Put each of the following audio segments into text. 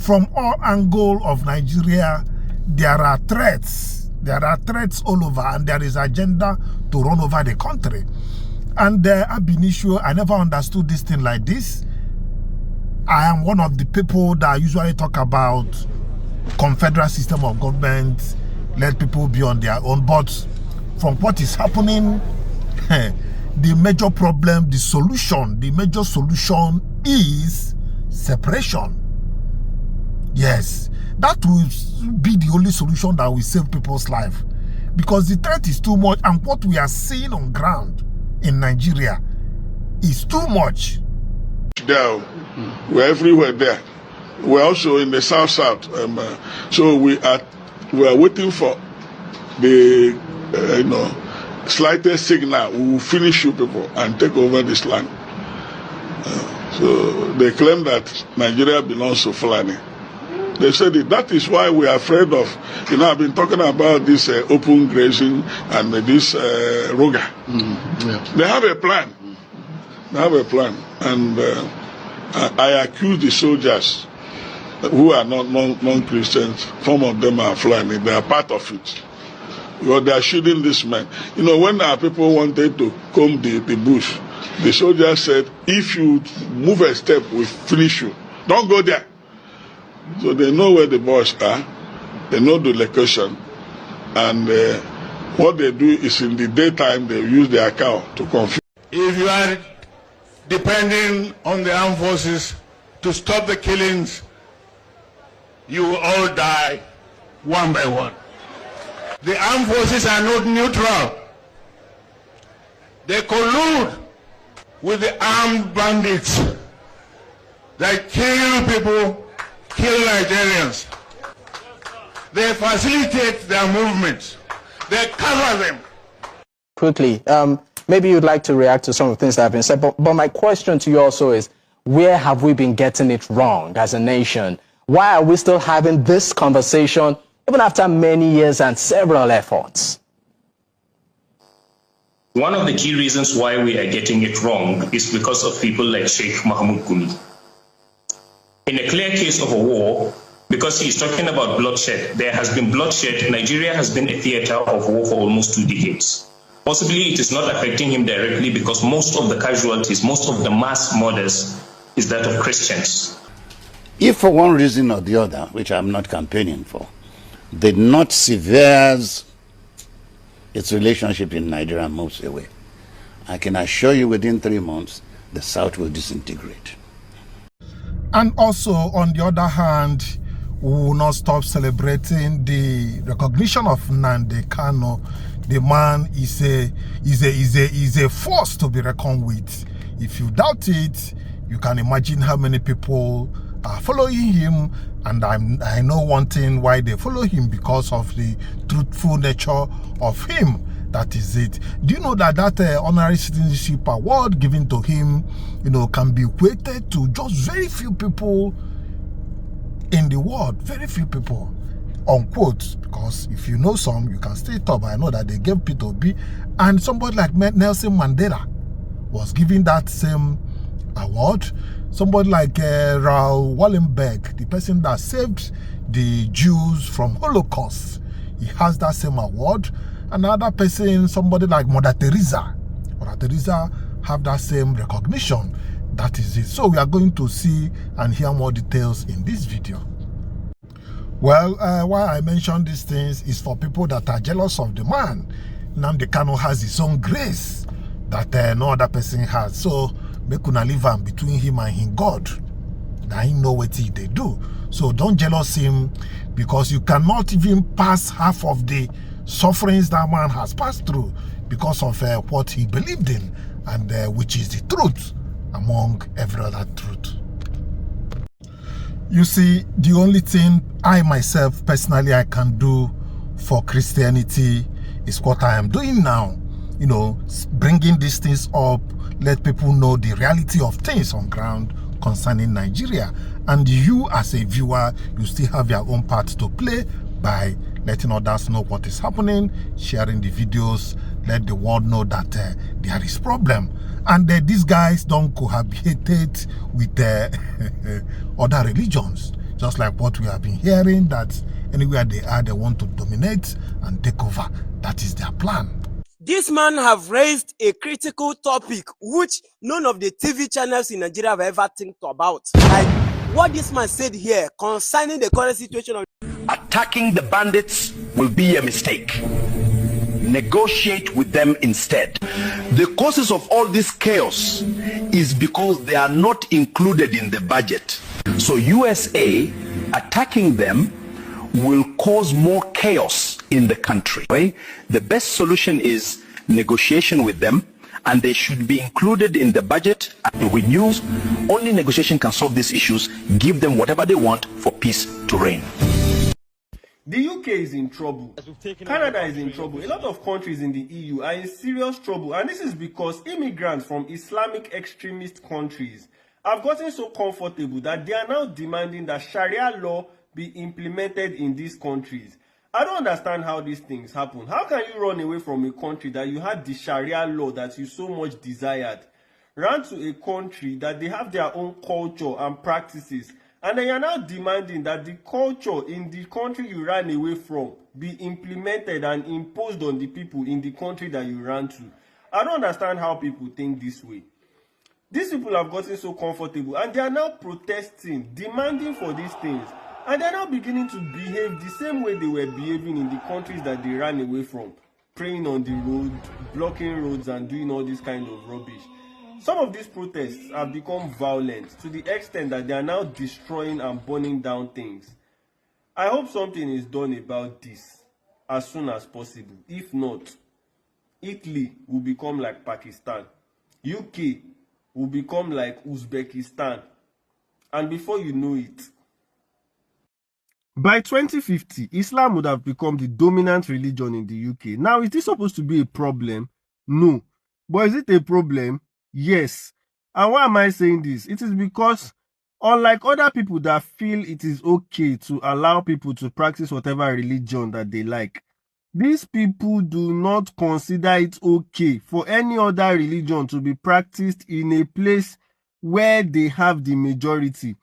from all angles of Nigeria, there are threats. There are threats all over, and there is agenda to run over the country. And ab initio, I never understood this thing like this. I am one of the people that usually talk about confederal system of government, let people be on their own. But from what is happening, the major problem, the major solution is separation. Yes, that will be the only solution that will save people's life, because the threat is too much, and what we are seeing on ground in Nigeria is too much. We're everywhere there. We're also in the south. So we are waiting for the slightest signal. We will finish you people and take over this land. So they claim that Nigeria belongs to Fulani. They said that is why we are afraid of, I've been talking about this open grazing and this Roga. Yeah. They have a plan. They have a plan. And I accuse the soldiers who are not non-Christians. Some of them are Fulani. They are part of it. Because they are shooting these men. When our people wanted to comb the bush, the soldiers said, if you move a step, we finish you. Don't go there. So they know where the boys are, they know the location, and what they do is in the daytime they use their cow to confuse. If you are depending on the armed forces to stop the killings, you will all die one by one. The armed forces are not neutral. They collude with the armed bandits that kill people, kill Nigerians. They facilitate their movements. They cover them. Quickly, maybe you'd like to react to some of the things that have been said, but my question to you also is, where have we been getting it wrong as a nation? Why are we still having this conversation even after many years and several efforts? One of the key reasons why we are getting it wrong is because of people like Sheikh Mahmoud Gumi. In a clear case of a war, because he's talking about bloodshed, there has been bloodshed. Nigeria has been a theater of war for almost 2 decades. Possibly it is not affecting him directly because most of the casualties, most of the mass murders is that of Christians. If for one reason or the other, which I'm not campaigning for, the North severs its relationship in Nigeria moves away, I can assure you within 3 months, the South will disintegrate. And also, on the other hand, we will not stop celebrating the recognition of Nnamdi Kanu. The man is a force to be reckoned with. If you doubt it, you can imagine how many people are following him. And I know one thing why they follow him, because of the truthful nature of him. That is it. Do you know that honorary citizenship award given to him, can be equated to just very few people in the world, very few people, unquote, because if you know some, you can stay top. I know that they gave P2B, and somebody like Nelson Mandela was given that same award. Somebody like Raoul Wallenberg, the person that saved the Jews from Holocaust, he has that same award. Another person, somebody like Mother Teresa have that same recognition. That is it. So we are going to see and hear more details in this video. Well, why I mention these things is for people that are jealous of the man. Nnamdi Kanu has his own grace that no other person has. So make una leave am between him and him God. Now he know what they do. So don't jealous him, because you cannot even pass half of the sufferings that man has passed through because of what he believed in, and which is the truth among every other truth. You see, the only thing I myself personally I can do for Christianity is what I am doing now. Bringing these things up, let people know the reality of things on ground concerning Nigeria. And you as a viewer, you still have your own part to play by letting others know what is happening, sharing the videos, let the world know that there is problem. And these guys don't cohabitate with other religions. just like what we have been hearing, that anywhere they are, they want to dominate and take over. That is their plan. This man have raised a critical topic which none of the TV channels in Nigeria have ever think about. Like what this man said here concerning the current situation of attacking the bandits will be a mistake. Negotiate with them instead. The causes of all this chaos is because they are not included in the budget. So USA attacking them will cause more chaos in the country. Right? The best solution is negotiation with them, and they should be included in the budget. And with news, only negotiation can solve these issues. Give them whatever they want for peace to reign. The UK is in trouble. Canada is in trouble. A lot of countries in the EU are in serious trouble. And this is because immigrants from Islamic extremist countries have gotten so comfortable that they are now demanding that Sharia law be implemented in these countries. I don't understand how these things happen. How can you run away from a country that you had the Sharia law that you so much desired, run to a country that they have their own culture and practices, and then you're now demanding that the culture in the country you ran away from be implemented and imposed on the people in the country that you ran to? I don't understand how people think this way. These people have gotten so comfortable and they are now protesting, demanding for these things. And they're now beginning to behave the same way they were behaving in the countries that they ran away from, praying on the road, blocking roads and doing all this kind of rubbish. Some of these protests have become violent to the extent that they are now destroying and burning down things. I hope something is done about this as soon as possible. If not, Italy will become like Pakistan. UK will become like Uzbekistan. And before you know it, by 2050, Islam would have become the dominant religion in the UK. Now, is this supposed to be a problem? No. But is it a problem? Yes. And why am I saying this? It is because, unlike other people that feel it is okay to allow people to practice whatever religion that they like, these people do not consider it okay for any other religion to be practiced in a place where they have the majority.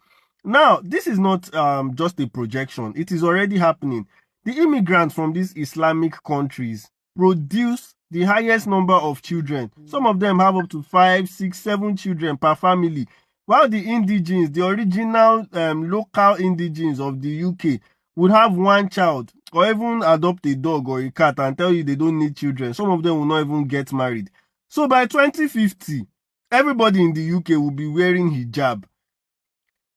Now, this is not just a projection. It is already happening. The immigrants from these Islamic countries produce the highest number of children. Some of them have up to 5, 6, 7 children per family. While the indigenes, the original local indigenes of the UK, would have 1 child or even adopt a dog or a cat and tell you they don't need children. Some of them will not even get married. So by 2050, everybody in the UK will be wearing hijab.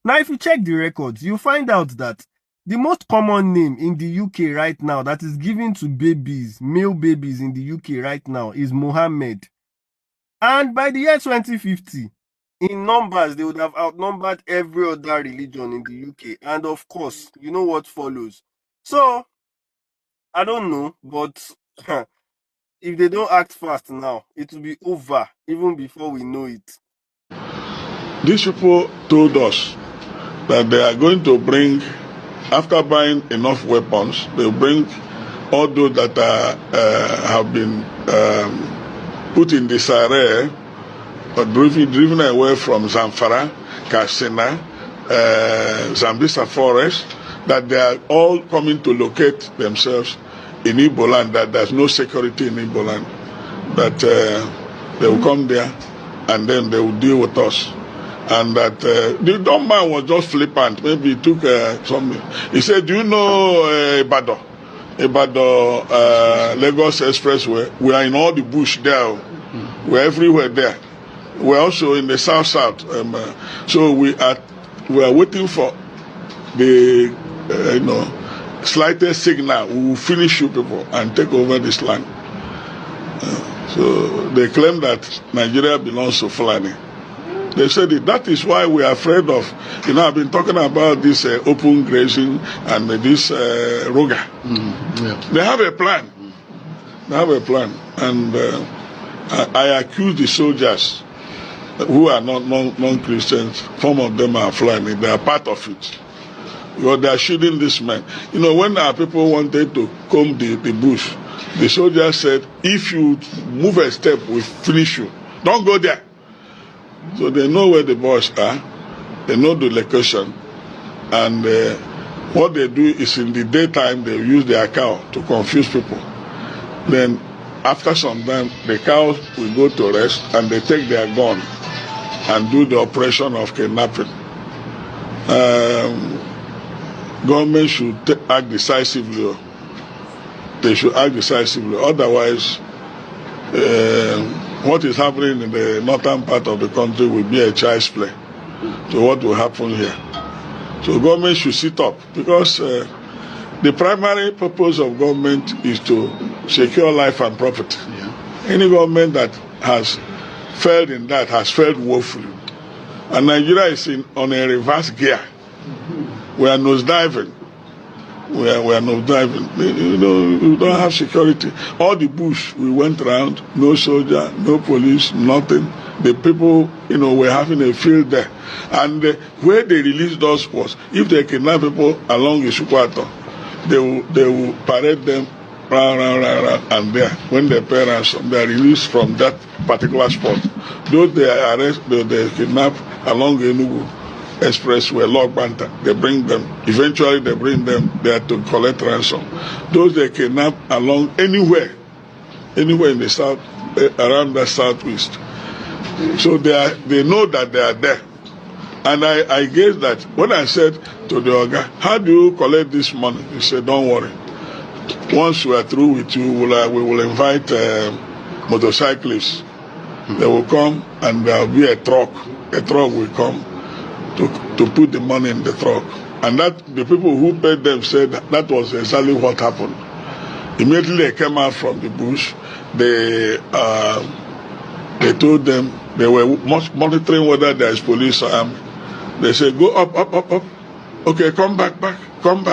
Now, if you check the records, you'll find out that the most common name in the UK right now that is given to babies, male babies in the UK right now, is Mohammed. And by the year 2050, in numbers, they would have outnumbered every other religion in the UK. And of course, you know what follows. So, I don't know, but if they don't act fast now, it will be over even before we know it. These people told us that they are going to bring, after buying enough weapons, they'll bring all those that have been put in disarray or driven away from Zamfara, Katsina, Zambisa Forest, that they are all coming to locate themselves in Igbo land, that there's no security in Igbo land, that they will come there and then they will deal with us. And that the dumb man was just flippant. Maybe he took something. He said, do you know Ibadan? Lagos Expressway? We are in all the bush there. We're everywhere there. We're also in the south. So we are waiting for the slightest signal. We will finish you people and take over this land. So they claim that Nigeria belongs to Fulani. They said that is why we are afraid of, I've been talking about this open grazing and this Roga. Yeah. They have a plan. They have a plan. And I accuse the soldiers who are not non-Christians. Some of them are Fulani. They are part of it. Because they are shooting these men. When our people wanted to comb the bush, the soldiers said, if you move a step, we finish you. Don't go there. So they know where the boys are, they know the location, And what they do is in the daytime, they use their cow to confuse people. Then after some time, the cows will go to rest and they take their gun and do the operation of kidnapping. Government should act decisively. They should act decisively. Otherwise, what is happening in the northern part of the country will be a child's play to what will happen here. So government should sit up, because the primary purpose of government is to secure life and property. Yeah. Any government that has failed in that has failed woefully. And Nigeria is on a reverse gear. We are nosediving. We are nosediving. You know, we don't have security. All the bush we went around, no soldier, no police, nothing. The people, you know, were having a field there. And where they released us was, if they kidnap people along Isukwato, they will parade them round, and there, when they pay ransom, they are released from that particular spot. Those they arrest, they kidnap along the Enugu Expressway, Log Banta, they bring them. Eventually, they bring them there to collect ransom. Those they kidnap along anywhere in the south, around the southwest. So they know that they are there. And I guess that when I said to the Oga, how do you collect this money? He said, don't worry. Once we are through with you, we will invite motorcyclists. They will come and there will be a truck. A truck will come to put the money in the truck. And that the people who paid them said that was exactly what happened. Immediately they came out from the bush. They told them they were monitoring whether there is police or army. They said, go up. Okay, come back, come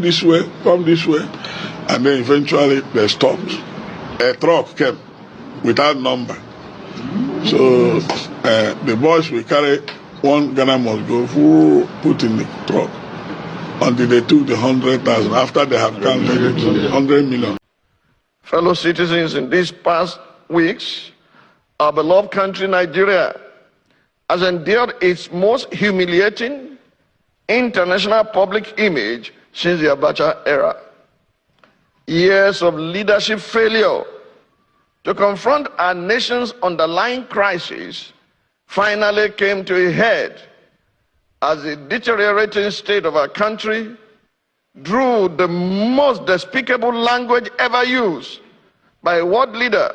this way. And then eventually they stopped. A truck came without number. So the boys will carry one Ghana must go, put in the truck until they took the 100,000. After they have counted 100 million. Fellow citizens, in these past weeks, our beloved country, Nigeria, has endured its most humiliating international public image since the Abacha era. Years of leadership failure to confront our nation's underlying crisis finally came to a head as the deteriorating state of our country drew the most despicable language ever used by a world leader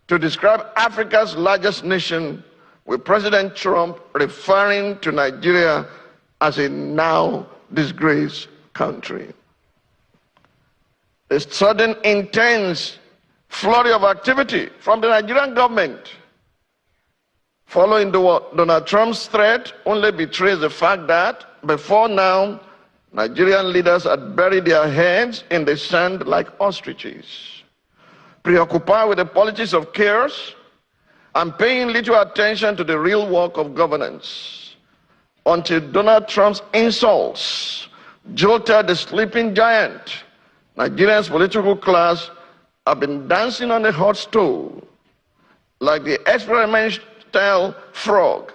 to describe Africa's largest nation, with President Trump referring to Nigeria as a now disgraced country. The sudden intense flurry of activity from the Nigerian government following Donald Trump's threat only betrays the fact that before now, Nigerian leaders had buried their heads in the sand like ostriches, preoccupied with the politics of chaos and paying little attention to the real work of governance, until Donald Trump's insults jolted the sleeping giant. Nigeria's political class have been dancing on the hot stove like the experimental frog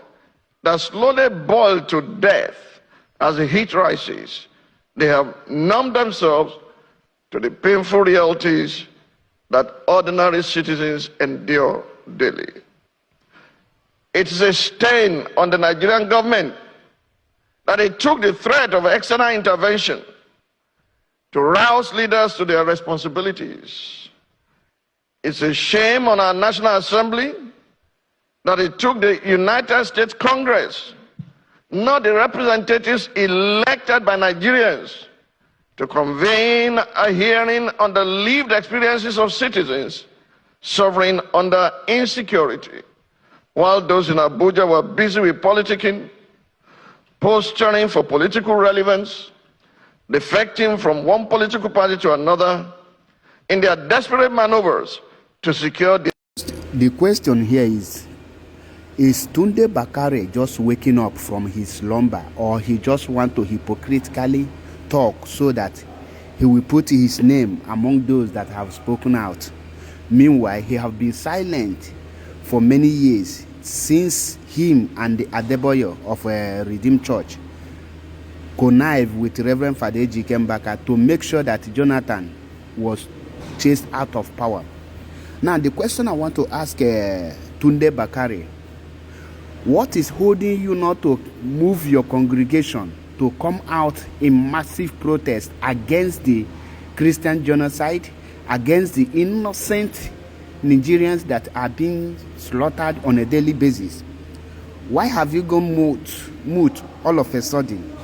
that slowly boiled to death as the heat rises. They have numbed themselves to the painful realities that ordinary citizens endure daily. It is a stain on the Nigerian government that it took the threat of external intervention to rouse leaders to their responsibilities. It's a shame on our National Assembly that it took the United States Congress, not the representatives elected by Nigerians, to convene a hearing on the lived experiences of citizens suffering under insecurity, while those in Abuja were busy with politicking, posturing for political relevance, defecting from one political party to another in their desperate maneuvers to secure the question here is Tunde Bakare just waking up from his slumber, or he just want to hypocritically talk so that he will put his name among those that have spoken out? Meanwhile, he have been silent for many years, since him and the Adeboyo of a Redeemed Church connive with Reverend Fadeji Kembaka to make sure that Jonathan was chased out of power. Now, the question I want to ask Tunde Bakare, what is holding you not to move your congregation to come out in massive protest against the Christian genocide, against the innocent Nigerians that are being slaughtered on a daily basis? Why have you gone mute all of a sudden?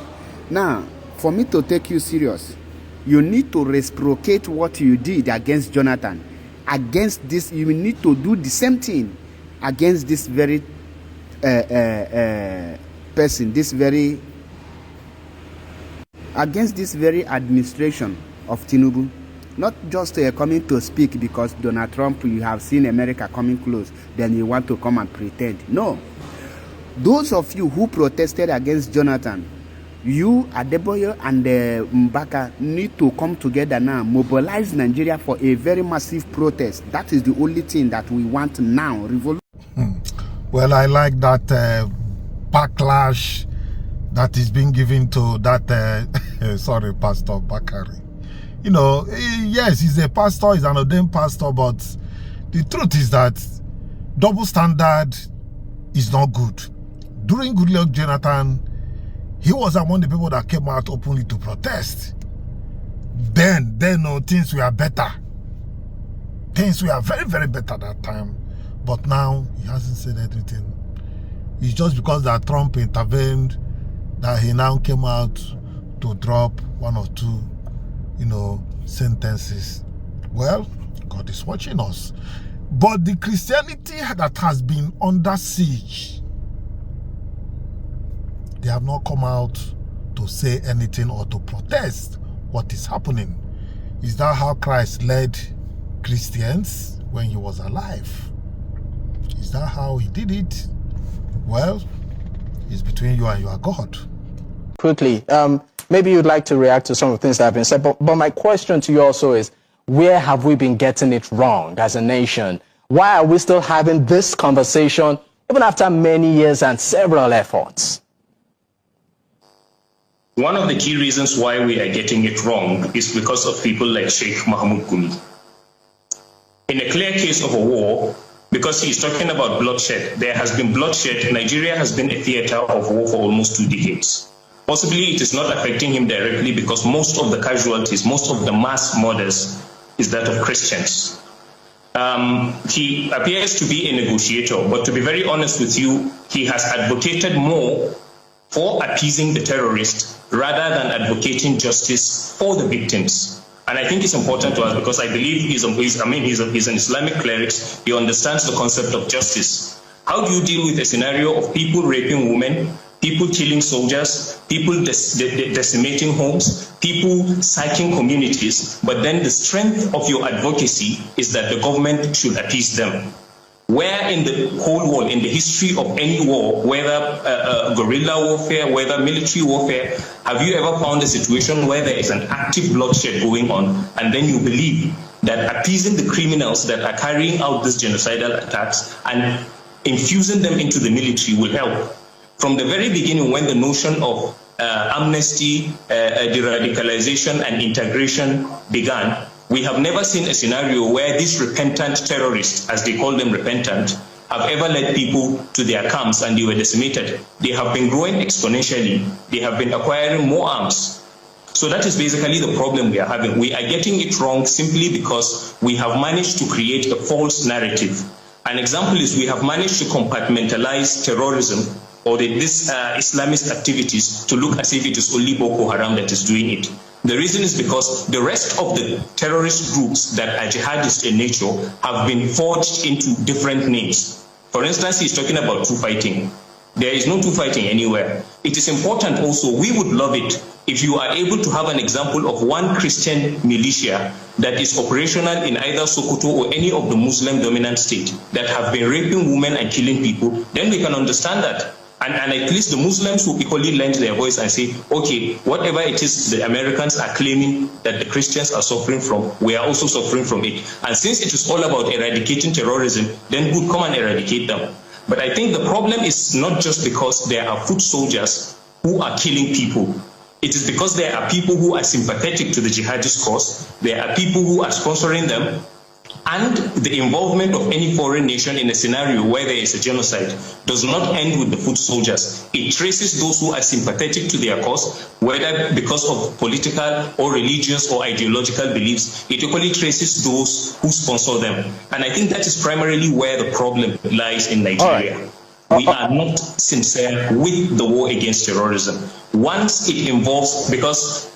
Now, for me to take you serious, you need to reciprocate what you did against Jonathan. Against this, you need to do the same thing against this very person, against this very administration of Tinubu. Not just coming to speak because Donald Trump, you have seen America coming close, then you want to come and pretend. No. Those of you who protested against Jonathan, you, Adeboye, and Mbaka need to come together now, mobilize Nigeria for a very massive protest. That is the only thing that we want now. Well, I like that backlash that is being given to that, sorry, Pastor Bakari. You know, yes, he's a pastor, he's an ordained pastor, but the truth is that double standard is not good. During Goodluck Jonathan, he was among the people that came out openly to protest. Then things were better. Things were very, very better that time. But now, he hasn't said anything. It's just because that Trump intervened that he now came out to drop one or two, sentences. Well, God is watching us. But the Christianity that has been under siege, they have not come out to say anything or to protest what is happening. Is that how Christ led Christians when he was alive? Is that how he did it? Well, it's between you and your God. Quickly, maybe you'd like to react to some of the things that have been said, but my question to you also is, where have we been getting it wrong as a nation? Why are we still having this conversation even after many years and several efforts? One of the key reasons why we are getting it wrong is because of people like Sheikh Mahmoud Gumi. In a clear case of a war, because he's talking about bloodshed, there has been bloodshed. Nigeria has been a theater of war for almost 2 decades. Possibly it is not affecting him directly because most of the casualties, most of the mass murders is that of Christians. He appears to be a negotiator, but to be very honest with you, he has advocated more for appeasing the terrorists rather than advocating justice for the victims. And I think it's important to us because I believe he's an Islamic cleric. He understands the concept of justice. How do you deal with a scenario of people raping women, people killing soldiers, people decimating homes, people sacking communities, but then the strength of your advocacy is that the government should appease them? Where in the whole world, in the history of any war, whether guerrilla warfare, whether military warfare, have you ever found a situation where there is an active bloodshed going on and then you believe that appeasing the criminals that are carrying out these genocidal attacks and infusing them into the military will help? From the very beginning, when the notion of amnesty, de-radicalization and integration began, we have never seen a scenario where these repentant terrorists, as they call them repentant, have ever led people to their camps and they were decimated. They have been growing exponentially. They have been acquiring more arms. So that is basically the problem we are having. We are getting it wrong simply because we have managed to create a false narrative. An example is we have managed to compartmentalize terrorism or these Islamist activities to look as if it is only Boko Haram that is doing it. The reason is because the rest of the terrorist groups that are jihadist in nature have been forged into different names. For instance, he's talking about two fighting. There is no two fighting anywhere. It is important also, we would love it if you are able to have an example of one Christian militia that is operational in either Sokoto or any of the Muslim dominant state that have been raping women and killing people, then we can understand that. And at least the Muslims will equally lend their voice and say, okay, whatever it is the Americans are claiming that the Christians are suffering from, we are also suffering from it. And since it is all about eradicating terrorism, then good, come and eradicate them. But I think the problem is not just because there are foot soldiers who are killing people. It is because there are people who are sympathetic to the jihadist cause, there are people who are sponsoring them, and the involvement of any foreign nation in a scenario where there is a genocide does not end with the foot soldiers. It traces those who are sympathetic to their cause, whether because of political or religious or ideological beliefs. It equally traces those who sponsor them. And I think that is primarily where the problem lies in Nigeria. We are not sincere with the war against terrorism. Once it involves, because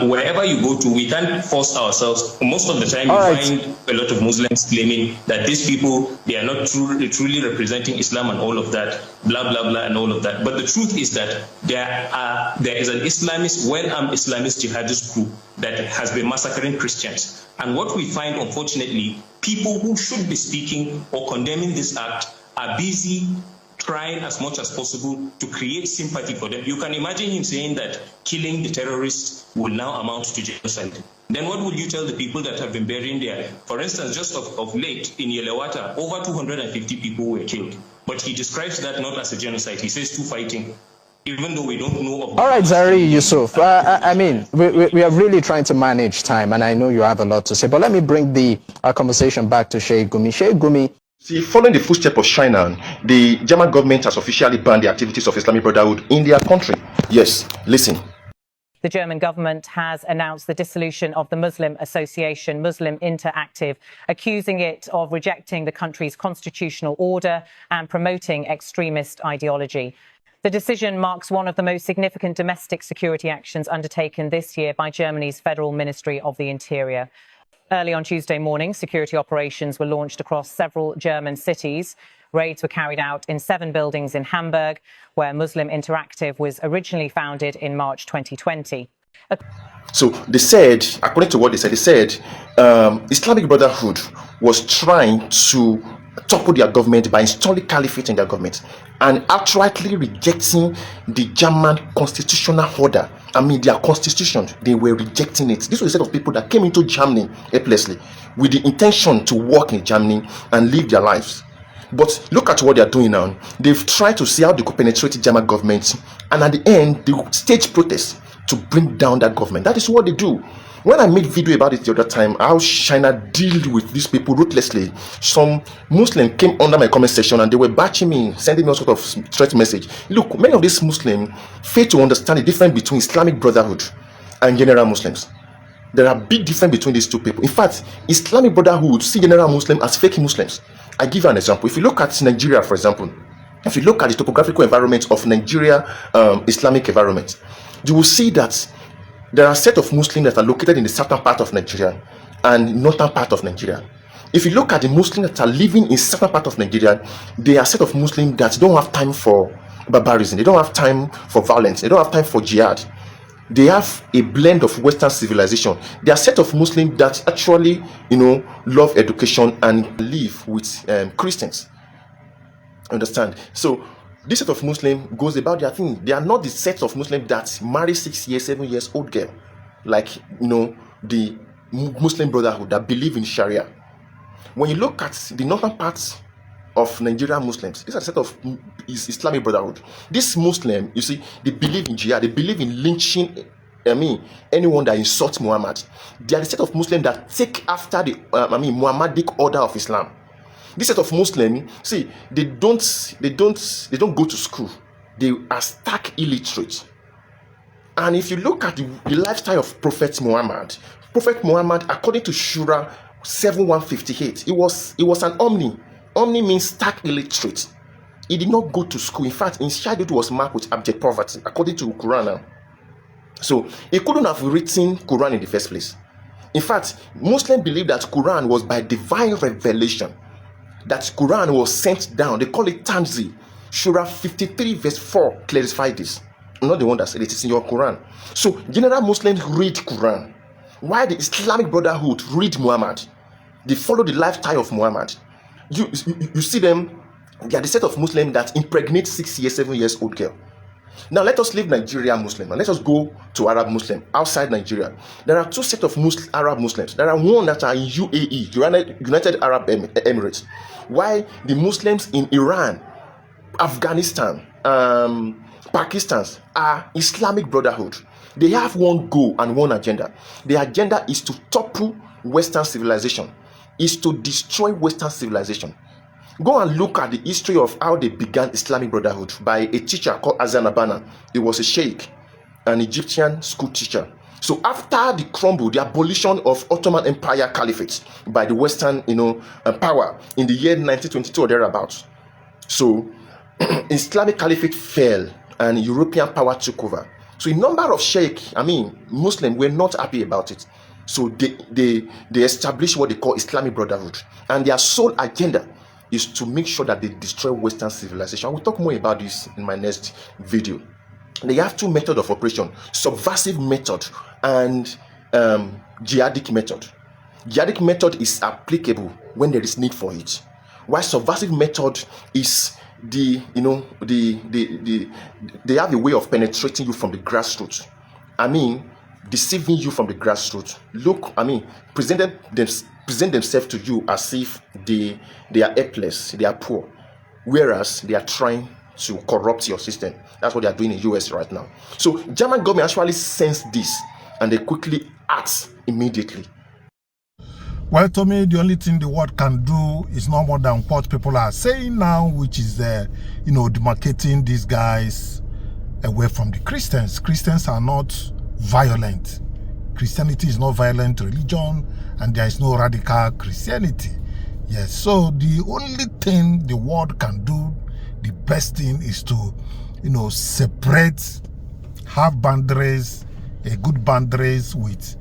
wherever you go to, we can't force ourselves. Most of the time, you find a lot of Muslims claiming that these people, they are not truly representing Islam and all of that, blah, blah, blah, and all of that. But the truth is that there is an Islamist, well-armed Islamist jihadist group that has been massacring Christians. And what we find, unfortunately, people who should be speaking or condemning this act are busy trying as much as possible to create sympathy for them. You can imagine him saying that killing the terrorists will now amount to genocide. Then what would you tell the people that have been burying there? For instance, just of late in Yelewata, over 250 people were killed. But he describes that not as a genocide. He says two fighting, even though we don't know of... All right, Zari Yusuf. I mean, we are really trying to manage time, and I know you have a lot to say. But let me bring the conversation back to Sheikh Gumi. Sheikh Gumi. See, following the footsteps of China, the German government has officially banned the activities of Islamic Brotherhood in their country. Yes, listen. The German government has announced the dissolution of the Muslim association, Muslim Interactive, accusing it of rejecting the country's constitutional order and promoting extremist ideology. The decision marks one of the most significant domestic security actions undertaken this year by Germany's Federal Ministry of the Interior. Early on Tuesday morning, security operations were launched across several German cities. Raids were carried out in 7 buildings in Hamburg, where Muslim Interactive was originally founded in March 2020. So they said, according to what they said, Islamic Brotherhood was trying to topple their government by installing caliphate in their government and outrightly rejecting the German constitutional order. I mean, their constitution, they were rejecting it. This was a set of people that came into Germany helplessly with the intention to work in Germany and live their lives. But look at what they are doing now. They've tried to see how they could penetrate the German government, and at the end, they stage protests to bring down that government. That is what they do. When I made video about it the other time, how China dealt with these people ruthlessly, some Muslims came under my comment section and they were bashing me, sending me all sort of threat message. Look, many of these Muslims fail to understand the difference between Islamic Brotherhood and general Muslims. There are big difference between these two people. In fact, Islamic Brotherhood see general Muslims as fake Muslims. I give you an example. If you look at Nigeria, for example, if you look at the topographical environment of Nigeria, Islamic environment, you will see that there are a set of Muslims that are located in the southern part of Nigeria and northern part of Nigeria. If you look at the Muslims that are living in southern part of Nigeria, they are a set of Muslims that don't have time for barbarism. They don't have time for violence. They don't have time for jihad. They have a blend of Western civilization. They are a set of Muslims that actually, love education and live with Christians. Understand? So this set of Muslims goes about their thing. They are not the set of Muslims that marry 6 years, 7 years old girl, like the Muslim Brotherhood that believe in Sharia. When you look at the northern parts of Nigerian Muslims, these are a set of Islamic Brotherhood. This Muslim, you see, they believe in jihad. They believe in lynching anyone that insults Muhammad. They are the set of Muslims that take after the Muhammadic order of Islam. This set of Muslims, see, they don't go to school. They are stark illiterate. And if you look at the lifestyle of Prophet Muhammad, according to Shura 7158, it was an omni. Omni means stark illiterate. He did not go to school. In fact, his childhood was marked with abject poverty, according to Quran. So he couldn't have written Quran in the first place. In fact, Muslims believe that Quran was by divine revelation. That Quran was sent down. They call it Tanzi. Surah 53 verse 4 clarifies this. I'm not the one that said it. It's in your Quran. So general Muslims read Quran. Why the Islamic Brotherhood read Muhammad? They follow the lifestyle of Muhammad. You see them, they are the set of Muslims that impregnate 6 years, 7 years old girl. Now let us leave Nigeria Muslim and let us go to Arab Muslim outside Nigeria. There are two sets of Arab Muslims. There are one that are in UAE, United Arab Emirates. Why the Muslims in Iran, Afghanistan, Pakistan are Islamic Brotherhood. They have one goal and one agenda. The agenda is to topple Western civilization, is to destroy Western civilization. Go and look at the history of how they began Islamic Brotherhood by a teacher called Azan Abana. He was a sheikh, an Egyptian school teacher. So after the crumble, the abolition of Ottoman Empire Caliphate by the Western, power in the year 1922 or thereabouts. So Islamic Caliphate fell and European power took over. So a number of Muslims were not happy about it. So they established what they call Islamic Brotherhood. And their sole agenda is to make sure that they destroy Western civilization. I will talk more about this in my next video. They have two methods of operation: subversive method and jihadic method. Jihadic method is applicable when there is need for it, while subversive method is they have a way of penetrating you from the grassroots. Deceiving you from the grassroots. Present themselves to you as if they are helpless, they are poor, whereas they are trying to corrupt your system. That's what they are doing in the US right now. So German government actually sensed this and they quickly act immediately. Well, to me, the only thing the world can do is no more than what people are saying now, which is, demarcating these guys away from the Christians. Christians are not violent. Christianity is not violent religion, and there is no radical Christianity. Yes, so the only thing the world can do, the best thing is to, separate, have boundaries, a good boundaries with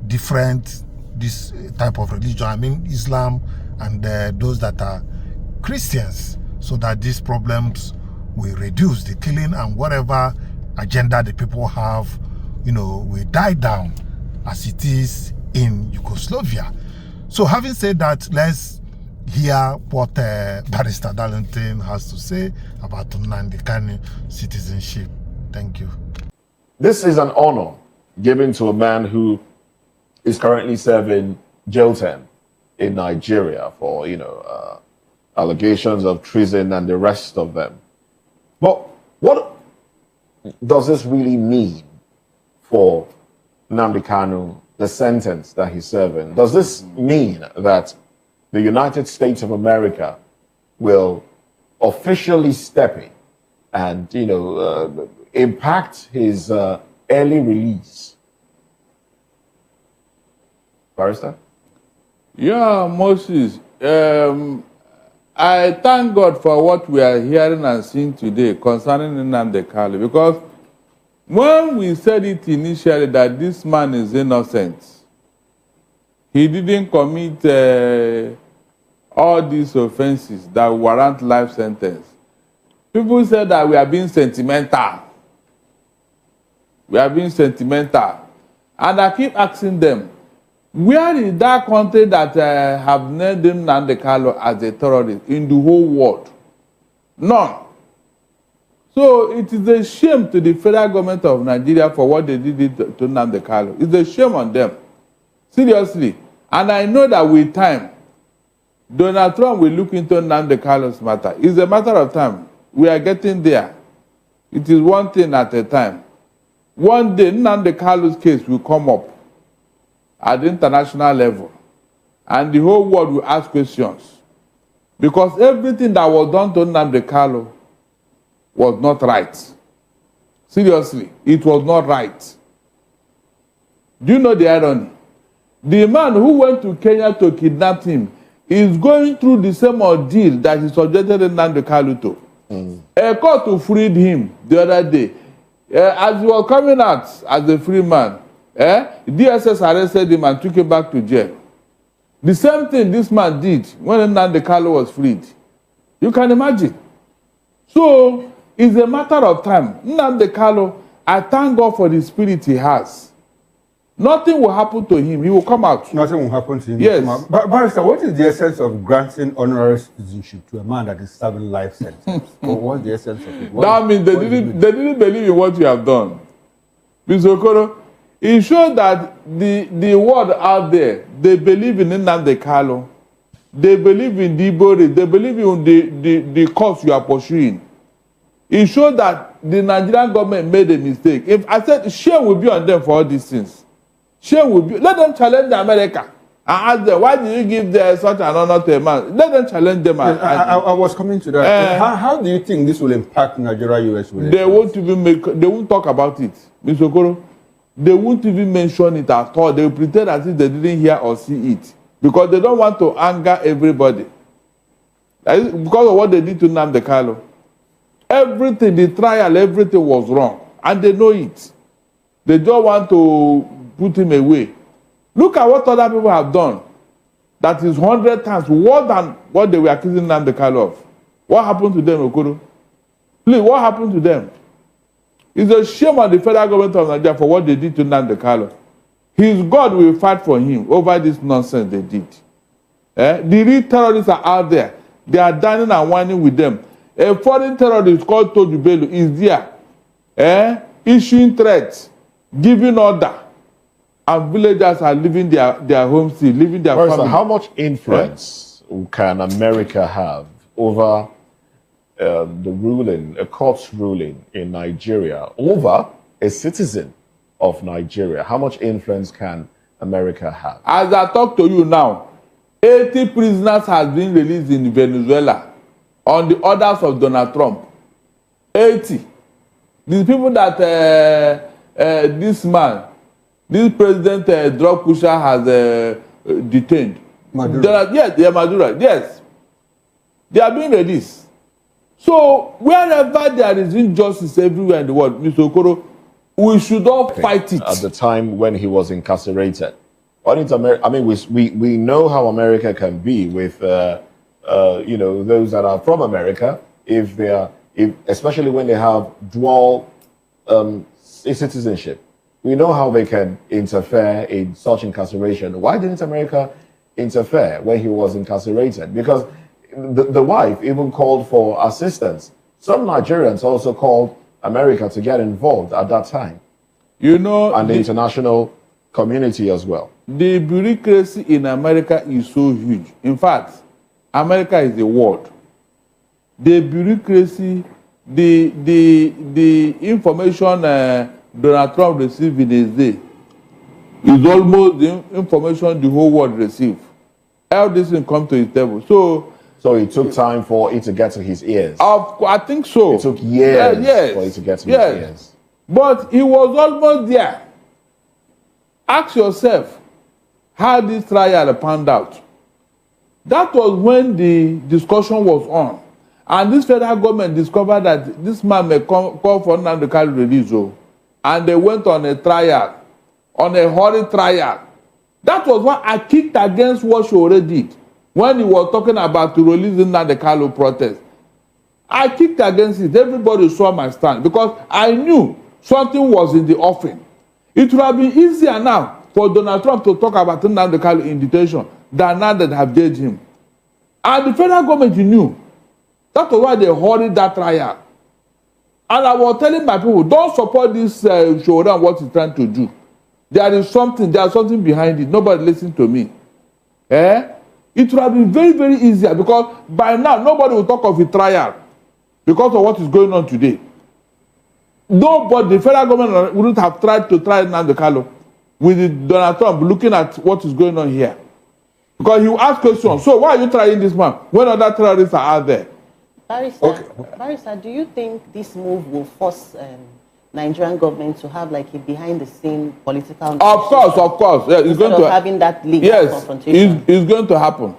different this type of religion. Islam and those that are Christians, so that these problems will reduce. The killing and whatever agenda the people have, will die down as it is in Yugoslavia. So having said that, let's hear what Barrister Darlington has to say about Nnamdi Kanu citizenship. Thank you. This is an honor given to a man who is currently serving jail term in Nigeria for, allegations of treason and the rest of them. But what does this really mean for Nnamdi Kanu, the sentence that he's serving? Does this mean that the United States of America will officially step in and, impact his early release? Barrister? Yeah, Moses. I thank God for what we are hearing and seeing today concerning Nnamdi Kanu, because when we said it initially that this man is innocent, he didn't commit all these offenses that warrant life sentence. People said that we are being sentimental. We are being sentimental. And I keep asking them, where is that country that have named Nnamdi Kanu as a terrorist in the whole world? None. So it is a shame to the federal government of Nigeria for what they did to Nnamdi Kanu. It's a shame on them. Seriously. And I know that with time, Donald Trump will look into Nnamdi Kanu's matter. It's a matter of time. We are getting there. It is one thing at a time. One day, Nnamdi Kanu's case will come up at the international level, and the whole world will ask questions. Because everything that was done to Nnamdi Kanu was not right. Seriously, it was not right. Do you know the irony? The man who went to Kenya to kidnap him is going through the same ordeal that he subjected Nnamdi Kanu to. A court freed him the other day. As he was coming out as a free man, DSS arrested him and took him back to jail. The same thing this man did when Nnamdi Kanu was freed. You can imagine. So it's a matter of time. Nnamdi Kanu, I thank God for the spirit he has. Nothing will happen to him. He will come out. Nothing will happen to him. Yes. But Barrister, what is the essence of granting honorary citizenship to a man that is serving life sentence? What's the essence of it? That means they didn't believe in what you have done. Mr. Okoro, it shows that the world out there, they believe in Nnamdi Kanu. They believe in the body. They believe in the cause you are pursuing. It shows that the Nigerian government made a mistake. If I said shame will be on them for all these things, shame will be. Let them challenge America and ask them, why did you give them such an honor to a man? Let them challenge them. Yes, I was coming to that. How do you think this will impact Nigeria-US relations? They won't even they won't talk about it, Mr. Okoro. They won't even mention it at all. They will pretend as if they didn't hear or see it because they don't want to anger everybody. Because of what they did to Nnamdi Kanu. Everything, the trial, everything was wrong. And they know it. They don't want to put him away. Look at what other people have done. That is 100 times more than what they were accusing Nnamdi Kanu of. What happened to them, Okoro? Please, what happened to them? It's a shame on the federal government of Nigeria for what they did to Nnamdi Kanu. His God will fight for him over this nonsense they did. The real terrorists are out there. They are dining and whining with them. A foreign terrorist called Toju Bello is there, issuing threats, giving order, and villagers are leaving their homes, leaving their families. How much influence can America have over a court's ruling in Nigeria over a citizen of Nigeria? How much influence can America have? As I talk to you now, 80 prisoners have been released in Venezuela on the orders of Donald Trump. 80. These people that this president drug pusher has detained. Maduro. Yes, Maduro. Yes. They are being released. So wherever there is injustice everywhere in the world, Mr. Okoro, we should all fight it. At the time when he was incarcerated. I mean, we know how America can be with those that are from America, especially when they have dual citizenship. We know how they can interfere in such incarceration. Why didn't America interfere when he was incarcerated? Because the wife even called for assistance. Some Nigerians also called America to get involved at that time. And the international community as well. The bureaucracy in America is so huge. In fact, America is the world. The bureaucracy, the information Donald Trump received in his day is almost the information the whole world received. All this thing come to his table. So it took time for it to get to his ears. I think so. It took years for it to get to his ears. But he was almost there. Ask yourself how this trial panned out. That was when the discussion was on. And this federal government discovered that this man may call for Nnamdi Kanu release. And they went on a trial, on a hurried trial. That was why I kicked against what she already did. When he was talking about the releasing Nnamdi Kanu protest. I kicked against it. Everybody saw my stand because I knew something was in the offing. It would have been easier now for Donald Trump to talk about Nnamdi Kanu in detention than now that have judged him. And the federal government knew. That was why they hurried that trial. And I was telling my people, don't support this show and what he's trying to do. There's something behind it. Nobody listened to me. It would have been very, very easier because by now nobody will talk of a trial because of what is going on today. Nobody, the federal government wouldn't have tried to try Nnamdi Kanu with Donald Trump looking at what is going on here. Because he will ask questions. So why are you trying this man when other terrorists are out there? Barrister, do you think this move will force Nigerian government to have like a behind-the-scene political? Of course. Yeah, it's going to having that legal confrontation. It's going to happen.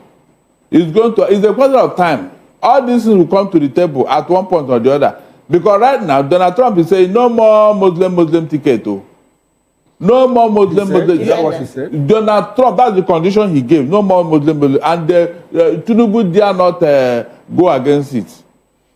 It's a question of time. All these things will come to the table at one point or the other. Because right now, Donald Trump is saying no more Muslim ticket. No more Muslim. Is that what he said? Donald Trump, that's the condition he gave. No more Muslim. And Tinubu dare not go against it.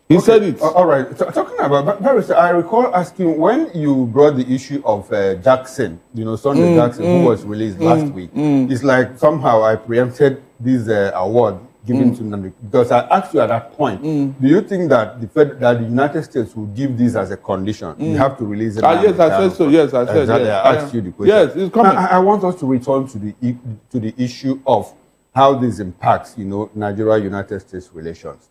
He said it. All right. Talking about Barrister, I recall asking when you brought the issue of Jackson, Sunday Jackson, who was released last week. It's like somehow I preempted this award given to Nnamdi, because I asked you at that point, do you think that the United States will give this as a condition? You have to release it. Yes, I said so. Yes, I said. Exactly. I asked you the question. Yes, it's coming. I want us to return to the issue of how this impacts, Nigeria-United States relations.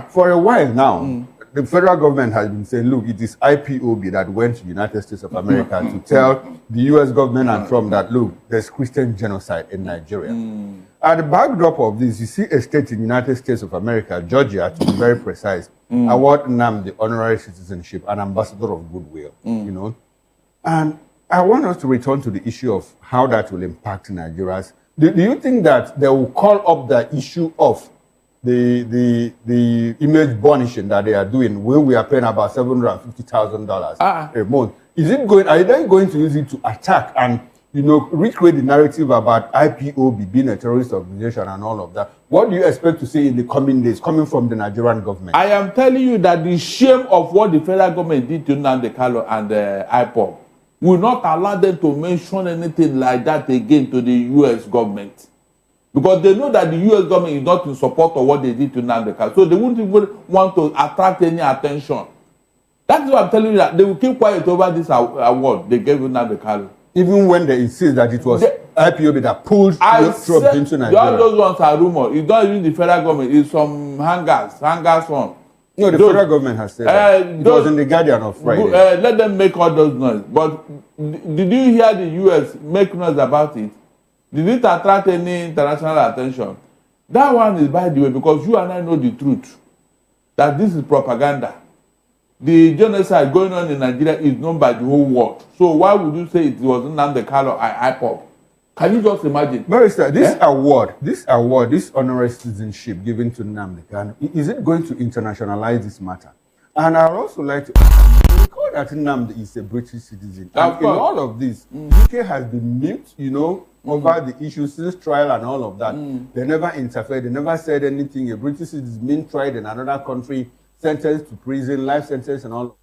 For a while now, the federal government has been saying, look, it is IPOB that went to the United States of America to tell the US government and Trump that, look, there's Christian genocide in Nigeria. At the backdrop of this, you see a state in the United States of America, Georgia, to be very precise, award Nnamdi the honorary citizenship, an ambassador of goodwill, you know. And I want us to return to the issue of how that will impact Nigerians. Do you think that they will call up the issue of the image burnishing that they are doing, where we are paying about $750,000 a month? Is it going? Are they going to use it to attack and, you know, recreate the narrative about IPOB being a terrorist organization and all of that? What do you expect to see in the coming days coming from the Nigerian government? I am telling you that the shame of what the federal government did to Nnamdi Kanu and IPOB will not allow them to mention anything like that again to the U.S. government. Because they know that the U.S. government is not in support of what they did to Nnamdi Kanu. So they wouldn't even want to attract any attention. That's why I'm telling you that they will keep quiet over this award they gave Nnamdi Kanu. Even when they insist that it was IPOB that pulled Trump into Nigeria. All those ones are rumors. It's not even the federal government. It's some hangers on. No, the federal government has said that. It was in the Guardian of Friday. Let them make all those noise. But did you hear the U.S. make noise about it? Did it attract any international attention? That one is by the way, because you and I know the truth, that this is propaganda. The genocide going on in Nigeria is known by the whole world. So why would you say it was Nnamdi Kanu or IPOB? Can you just imagine? Barrister, this award, this honorary citizenship given to Nnamdi Kanu, is it going to internationalize this matter? And I'd also like to recall that Nnamdi is a British citizen. And in all of this, UK has been mute, you know, over the issues since trial and all of that. They never interfered. They never said anything. A British citizen being tried in another country, sentenced to prison, life sentence and all.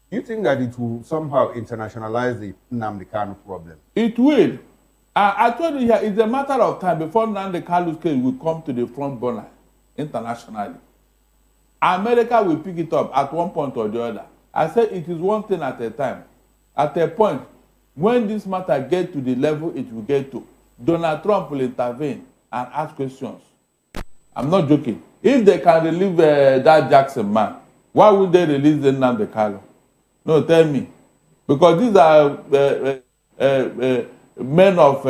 Do you think that it will somehow internationalize the Nnamdi Kanu problem? It will. I told you here, it's a matter of time before Nnamdi Kanu's case will come to the front burner internationally. America will pick it up at one point or the other. I said it is one thing at a time. At a point, when this matter gets to the level it will get to, Donald Trump will intervene and ask questions. I'm not joking. If they can relieve that Jackson man, why would they release the Nnamdi Kanu? No, tell me. Because these are men of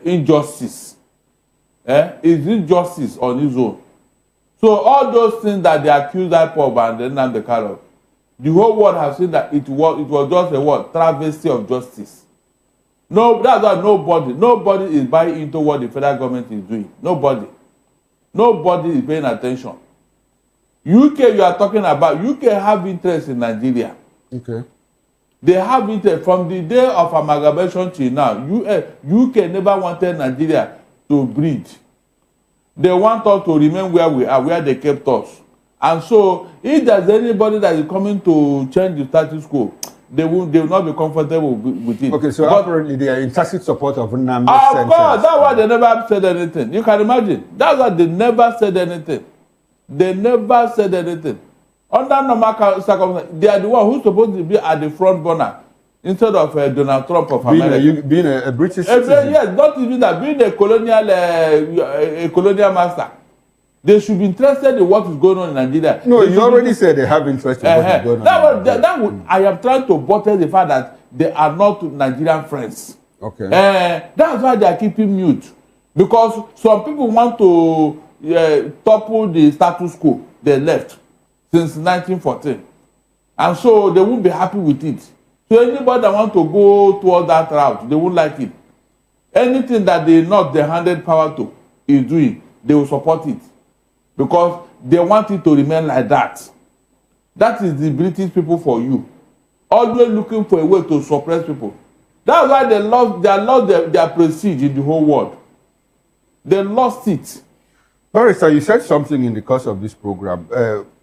injustice. It's injustice on his own. So all those things that they accuse IPOB and Nnamdi Kanu, the whole world has seen that it was just a travesty of justice. No, that's why nobody is buying into what the federal government is doing. Nobody is paying attention. UK, you are talking about, UK have interest in Nigeria. Okay. They have interest from the day of amalgamation till now. UK never wanted Nigeria to breed. They want us to remain where we are, where they kept us. And so, if there's anybody that is coming to change the status quo, they will not be comfortable with it. Okay, so apparently they are in tacit support of Nnamdi's sentence. Of course, that's why they never said anything. You can imagine. That's why they never said anything. They never said anything. Under normal circumstances, they are the one who's supposed to be at the front burner instead of Donald Trump of America. Being a British citizen. Yes, not even that. Being a colonial master. They should be interested in what is going on in Nigeria. No, you already said they have interest in what is going on. I am trying to buttress the fact that they are not Nigerian friends. Okay. That's why they are keeping mute. Because some people want to topple the status quo they left since 1914. And so they won't be happy with it. So anybody that want to go toward that route, they won't like it. Anything that they not the handed power to is doing, they will support it. Because they want it to remain like that. That is the British people for you. Always looking for a way to suppress people. That's why they lost their prestige in the whole world. They lost it. Barrister, you said something in the course of this program.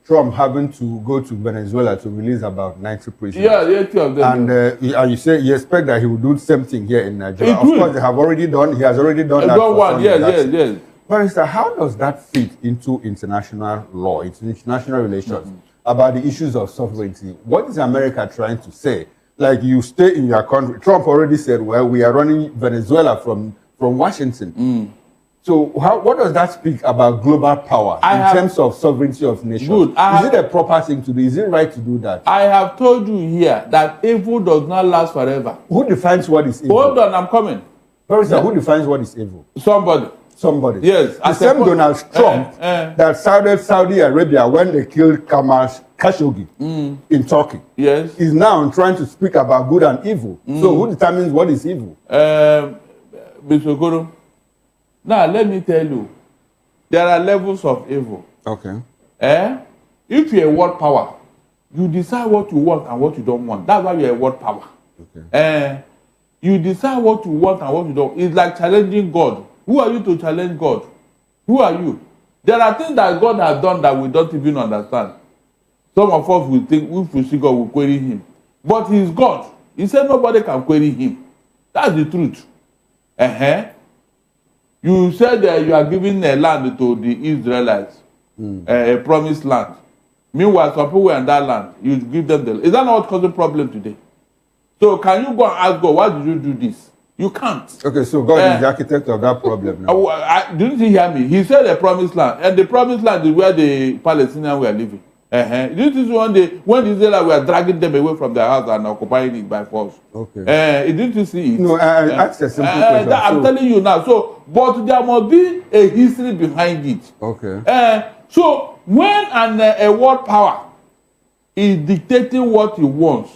Trump having to go to Venezuela to release about 90 prisoners. Yeah, 80 of them. And you say you expect that he will do the same thing here in Nigeria. Of course, he has already done that. Yes. Barrister, how does that fit into international law, international relations, about the issues of sovereignty? What is America trying to say? Like, you stay in your country. Trump already said, well, we are running Venezuela from Washington. So what does that speak about global power in terms of sovereignty of nations? Good. Is it a proper thing to do? Is it right to do that? I have told you here that evil does not last forever. Who defines what is evil? Hold on, I'm coming. Professor, who defines what is evil? Somebody. Somebody. Yes. The same Donald Trump that Saudi Arabia, when they killed Khashoggi in Turkey, yes, is now trying to speak about good and evil. So who determines what is evil? Mr. Okoro, now let me tell you, there are levels of evil. Okay. If you're a world power, you decide what you want and what you don't want. That's why you're a world power. Okay. You decide what you want and what you don't. It's like challenging God. Who are you to challenge God? Who are you? There are things that God has done that we don't even understand. Some of us will think, if we see God, we'll query him. But he's God. He said nobody can query him. That's the truth. You said that you are giving a land to the Israelites, a promised land. Meanwhile, some people were in that land. You give them the. Is that not what causing problem today? So can you go and ask God, why did you do this? You can't. Okay, so God is the architect of that problem now. Didn't you hear me? He said a promised land. And the promised land is where the Palestinians were living. Didn't you see one day when the Israelites were dragging them away from their house and occupying it by force? Okay. Didn't you see it? No, I asked a simple question. I'm telling you now. So, but there must be a history behind it. Okay. So when a world power is dictating what he wants,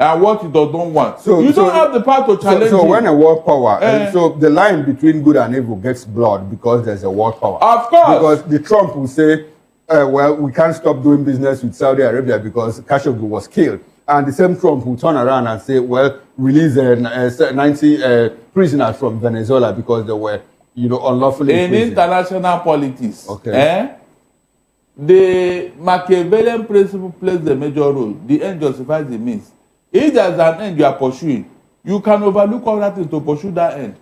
and what he does not want. So you don't have the power to challenge So him. when a world power, so the line between good and evil gets blurred because there's a world power. Of course. Because the Trump will say, well, we can't stop doing business with Saudi Arabia because Khashoggi was killed. And the same Trump will turn around and say, well, release 90 prisoners from Venezuela because they were, unlawfully in international politics. The Machiavellian principle plays a major role. The end justifies the means. If there's an end you are pursuing, you can overlook all that to pursue that end.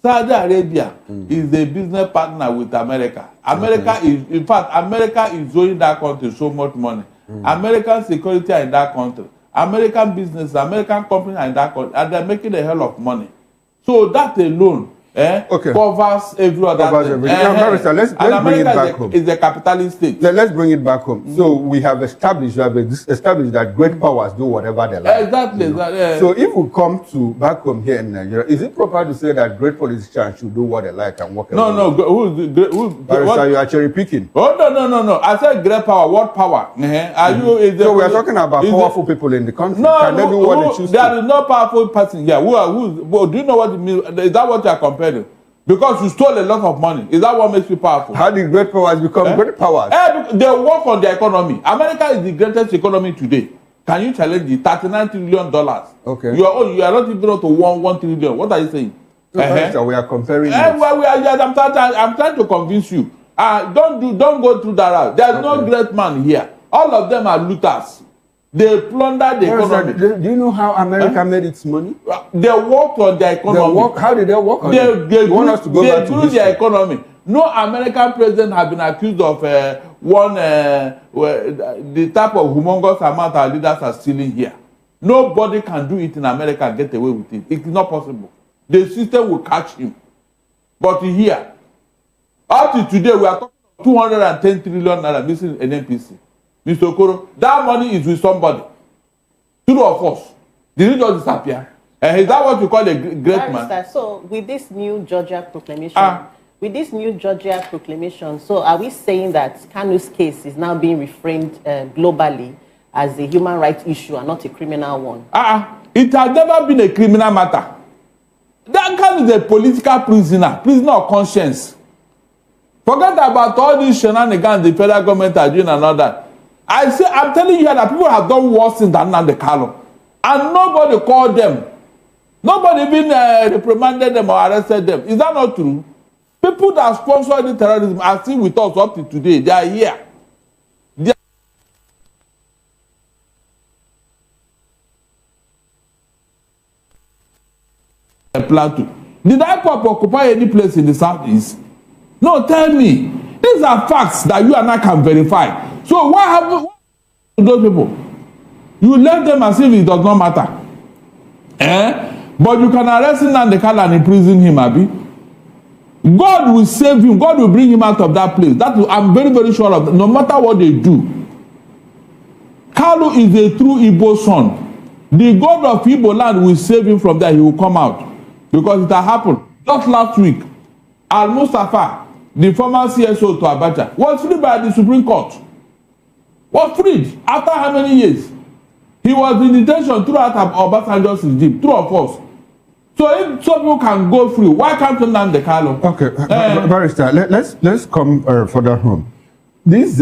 Saudi Arabia is a business partner with America. America is owing that country so much money. American security are in that country. American business, American companies are in that country, and they're making a hell of money. So that alone covers every other thing. Let's bring it back home. It's a capitalist state. Let's bring it back home. So we have established that great powers do whatever they like. Exactly. So if we come to back home here in Nigeria, is it proper to say that great politicians should do what they like and work? No. You are cherry picking. Oh no. I said great power. What power? So we are talking about powerful people in the country. No, can they do what they choose? There is no powerful person here. Do you know what it means? Is that what you are comparing? Because you stole a lot of money. Is that what makes you powerful? How did great powers become great powers? They work on their economy. America is the greatest economy today. Can you challenge it? $39 trillion. Okay. You are not even up to 1 trillion. What are you saying? So we are comparing. I'm trying to convince you. Don't go through that route. There's no great man here. All of them are looters. They plundered the economy. Do you know how America made its money? They worked on their economy. How did they work on it? They grew their economy. No American president has been accused of the type of humongous amount our leaders are stealing here. Nobody can do it in America and get away with it. It is not possible. The system will catch him. But here, up to today, we are talking about 210 trillion naira missing in NPC. Mr. Okoro, that money is with somebody. Two of us. Did it just disappear? Is that what you call a great man? So with this new Georgia proclamation, so are we saying that Kanu's case is now being reframed globally as a human rights issue and not a criminal one? It has never been a criminal matter. That Kanu is a political prisoner of conscience. Forget about all these shenanigans the federal government are doing and all that. I'm telling you that people have done worse than Nnamdi Kanu, and nobody called them. Nobody even reprimanded them or arrested them. Is that not true? People that sponsor the terrorism are still with us up to today. They are here. Plateau. Did IPOP occupy any place in the southeast? No, tell me. These are facts that you and I can verify. So what happened to those people? You left them as if it does not matter. But you can arrest Nnamdi Kanu and imprison him, Abi. God will save him. God will bring him out of that place. I'm very, very sure of that. No matter what they do. Kalu is a true Igbo son. The God of Igbo land will save him from there. He will come out. Because it has happened. Just last week, Al-Mustafa, the former CSO to Abacha, was freed by the Supreme Court. Was freed after how many years? He was in detention throughout Obasanjo's regime, two of us. So if some people can go free, why can't Nnamdi Kanu? Okay, Barrister, let's come further home. This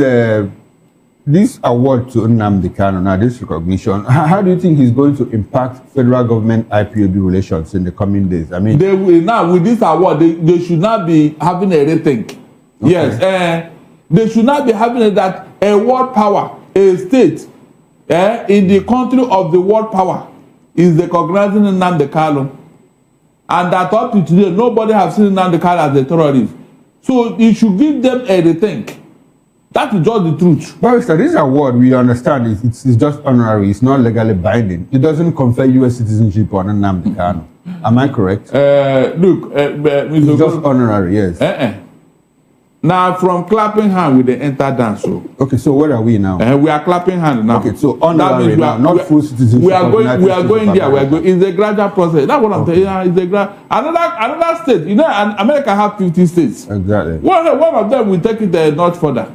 award to Nnamdi Kanu, now this recognition, how do you think is going to impact federal government IPOB relations in the coming days? I mean, they will now with this award, they should not be having a rethink. Okay. Yes, they should not be having that a world power, a state, in the country of the world power is recognizing Nnamdi Kanu. And that up to today, nobody has seen Nnamdi Kanu as a terrorist. So it should give them a rethink. That is just the truth. Barrister, this award, we understand, it's just honorary. It's not legally binding. It doesn't confer U.S. citizenship on Nnamdi Kanu. Am I correct? Look, it's just honorary, yes. Now, from clapping hand, we enter dance. So. Okay, so where are we now? We are clapping hand now. Okay, so honorary now, not full citizenship. We are going there. It's a gradual process. That's what I'm saying. It's a another state. You know, America have 50 states. Exactly. One of them will take it a notch further.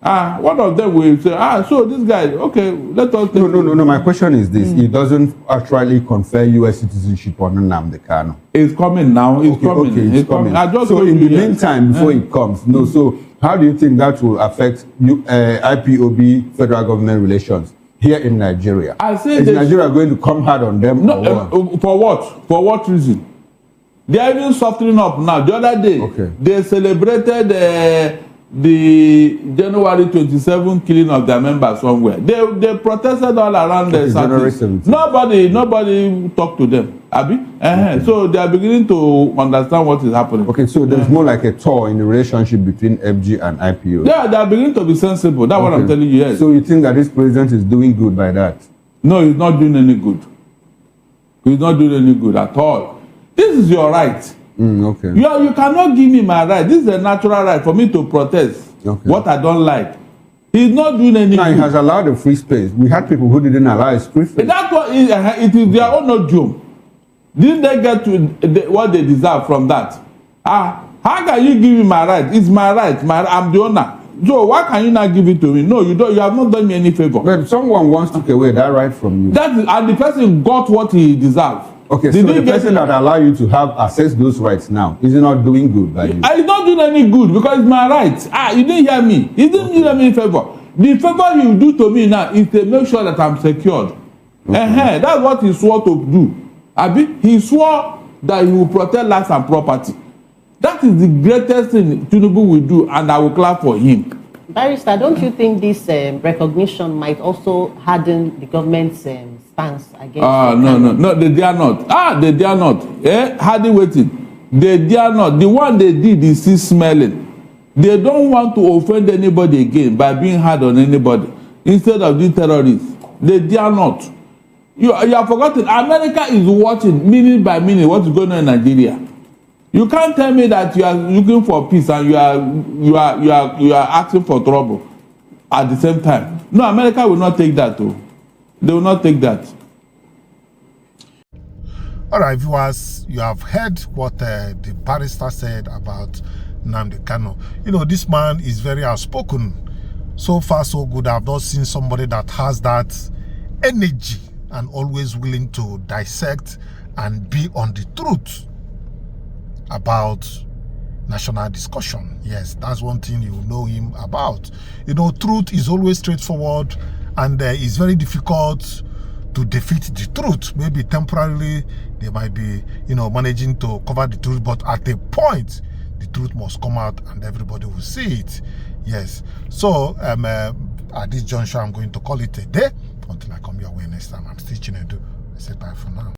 One of them will say, so this guy, okay, let us take No. My question is this. It doesn't actually confer U.S. citizenship on Nnamdi Kanu. It's coming now. It's coming. Okay, it's coming. So in the meantime, before it comes, so how do you think that will affect IPOB federal government relations here in Nigeria? Is Nigeria going to come hard on them? No, for what? For what reason? They are even softening up now. The other day, they celebrated the January 27th killing of their members somewhere. They protested all around the South. Nobody talked to them. Abi? So they are beginning to understand what is happening. Okay, so there's more like a tour in the relationship between FG and IPO. Yeah, they are beginning to be sensible. That's what I'm telling you. Yes. So you think that this president is doing good by that? No, he's not doing any good. He's not doing any good at all. This is your right. Okay. You cannot give me my right. This is a natural right for me to protest what I don't like. He's not doing anything. No, he has allowed a free space. We had people who didn't allow a free space. That's what it is their own no job. Didn't they get to what they deserve from that? How can you give me my right? It's my right. I'm the owner. So why can you not give it to me? No, you don't. You have not done me any favor. But someone once took away that right from you. And the person got what he deserved. Okay, so the person that allow you to have access those rights now is not doing good by you. He's not doing any good because it's my right. You didn't hear me. He didn't do me any favor. The favor he will do to me now is to make sure that I'm secured. That's what he swore to do. He swore that he will protect life and property. That is the greatest thing Tinubu will do, and I will clap for him. Barrister, don't you think this recognition might also harden the government's stance against? No, they dare not. They dare not. Harden waiting. They dare not. The one they did is still smelling. They don't want to offend anybody again by being hard on anybody instead of the terrorists. They dare not. You have forgotten. America is watching minute by minute what is going on in Nigeria. You can't tell me that you are looking for peace and you are asking for trouble at the same time. No, America will not take that too. They will not take that. All right, viewers, you have heard what the barrister said about Nnamdi Kanu. You know, this man is very outspoken. So far, so good. I've not seen somebody that has that energy and always willing to dissect and be on the truth about national discussion. Yes, that's one thing you know him about. You know, truth is always straightforward, and it's very difficult to defeat the truth. Maybe temporarily they might be, you know, managing to cover the truth, but at a point the truth must come out and everybody will see it. Yes. So at this juncture, I'm going to call it a day until I come your way next time. I'm still Chinedu. I say bye for now.